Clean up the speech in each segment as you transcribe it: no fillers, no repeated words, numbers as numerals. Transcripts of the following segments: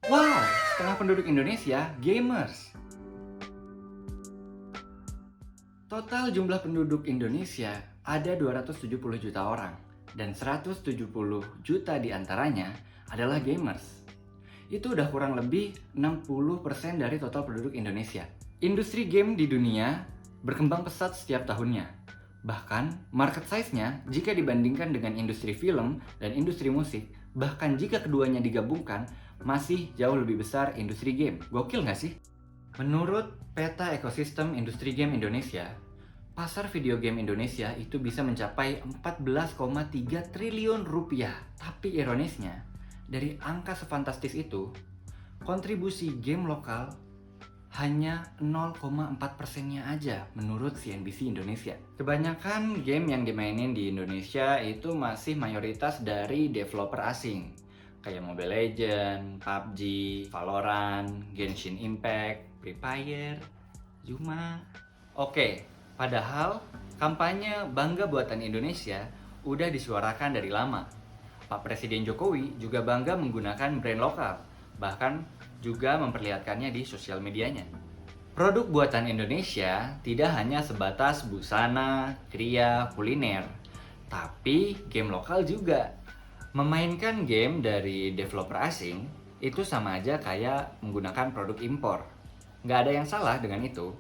Wow, setengah penduduk Indonesia gamers. Total jumlah penduduk Indonesia ada 270 juta orang, dan 170 juta diantaranya adalah gamers. Itu udah kurang lebih 60% dari total penduduk Indonesia. Industri game di dunia berkembang pesat setiap tahunnya. Bahkan, market size-nya jika dibandingkan dengan industri film dan industri musik, bahkan jika keduanya digabungkan, masih jauh lebih besar industri game. Gokil nggak sih? Menurut peta ekosistem industri game Indonesia, pasar video game Indonesia itu bisa mencapai 14,3 triliun rupiah. Tapi ironisnya, dari angka sefantastis itu, kontribusi game lokal hanya 0,4%-nya aja menurut CNBC Indonesia. Kebanyakan game yang dimainin di Indonesia itu masih mayoritas dari developer asing, kayak Mobile Legends, PUBG, Valorant, Genshin Impact, Free Fire, Zuma. Oke, padahal kampanye Bangga Buatan Indonesia udah disuarakan dari lama. Pak Presiden Jokowi juga bangga menggunakan brand lokal, bahkan juga memperlihatkannya di sosial medianya. Produk buatan Indonesia tidak hanya sebatas busana, kria, kuliner, tapi game lokal juga. Memainkan game dari developer asing itu sama aja kayak menggunakan produk impor. Nggak ada yang salah dengan itu.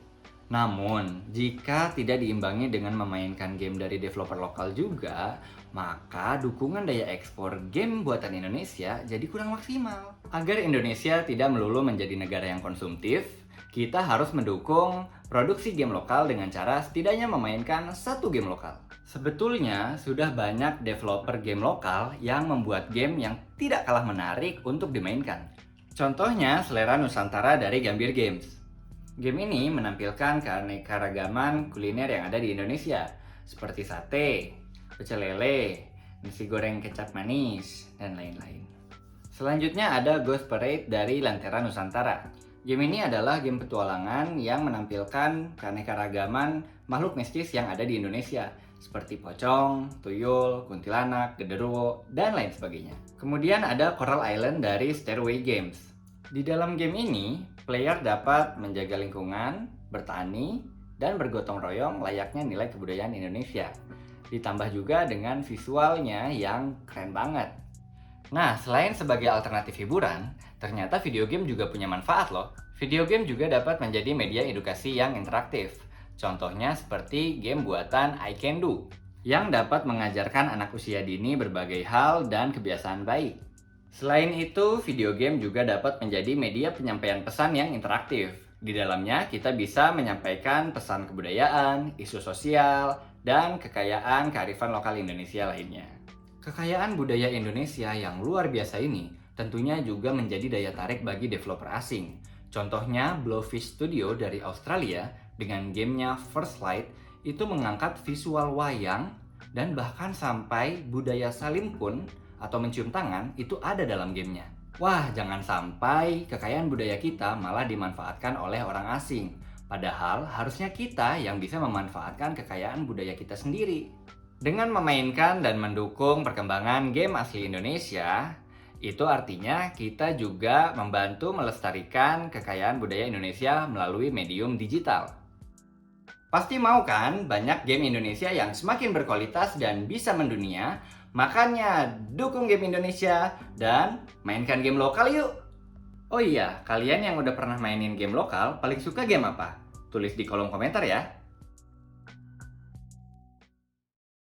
Namun, jika tidak diimbangi dengan memainkan game dari developer lokal juga, maka dukungan daya ekspor game buatan Indonesia jadi kurang maksimal. Agar Indonesia tidak melulu menjadi negara yang konsumtif, kita harus mendukung produksi game lokal dengan cara setidaknya memainkan satu game lokal. Sebetulnya, sudah banyak developer game lokal yang membuat game yang tidak kalah menarik untuk dimainkan. Contohnya, Selera Nusantara dari Gambir Games. Game ini menampilkan keanekaragaman kuliner yang ada di Indonesia, seperti sate, pecel lele, nasi goreng kecap manis, dan lain-lain. Selanjutnya ada Ghost Parade dari Lentera Nusantara. Game ini adalah game petualangan yang menampilkan keanekaragaman makhluk mistis yang ada di Indonesia, seperti pocong, tuyul, kuntilanak, genderuwo, dan lain sebagainya. Kemudian ada Coral Island dari Stairway Games. Di dalam game ini, player dapat menjaga lingkungan, bertani, dan bergotong royong layaknya nilai kebudayaan Indonesia. Ditambah juga dengan visualnya yang keren banget. Nah, selain sebagai alternatif hiburan, ternyata video game juga punya manfaat loh. Video game juga dapat menjadi media edukasi yang interaktif. Contohnya seperti game buatan I Can Do, yang dapat mengajarkan anak usia dini berbagai hal dan kebiasaan baik. Selain itu, video game juga dapat menjadi media penyampaian pesan yang interaktif. Di dalamnya, kita bisa menyampaikan pesan kebudayaan, isu sosial, dan kekayaan kearifan lokal Indonesia lainnya. Kekayaan budaya Indonesia yang luar biasa ini tentunya juga menjadi daya tarik bagi developer asing. Contohnya, Blowfish Studio dari Australia dengan gamenya First Light itu mengangkat visual wayang dan bahkan sampai budaya salim pun atau mencium tangan itu ada dalam gamenya. Wah, jangan sampai kekayaan budaya kita malah dimanfaatkan oleh orang asing. Padahal harusnya kita yang bisa memanfaatkan kekayaan budaya kita sendiri. Dengan memainkan dan mendukung perkembangan game asli Indonesia, itu artinya kita juga membantu melestarikan kekayaan budaya Indonesia melalui medium digital. Pasti mau kan banyak game Indonesia yang semakin berkualitas dan bisa mendunia? Makanya dukung game Indonesia dan mainkan game lokal yuk! Oh iya, kalian yang udah pernah mainin game lokal paling suka game apa? Tulis di kolom komentar ya!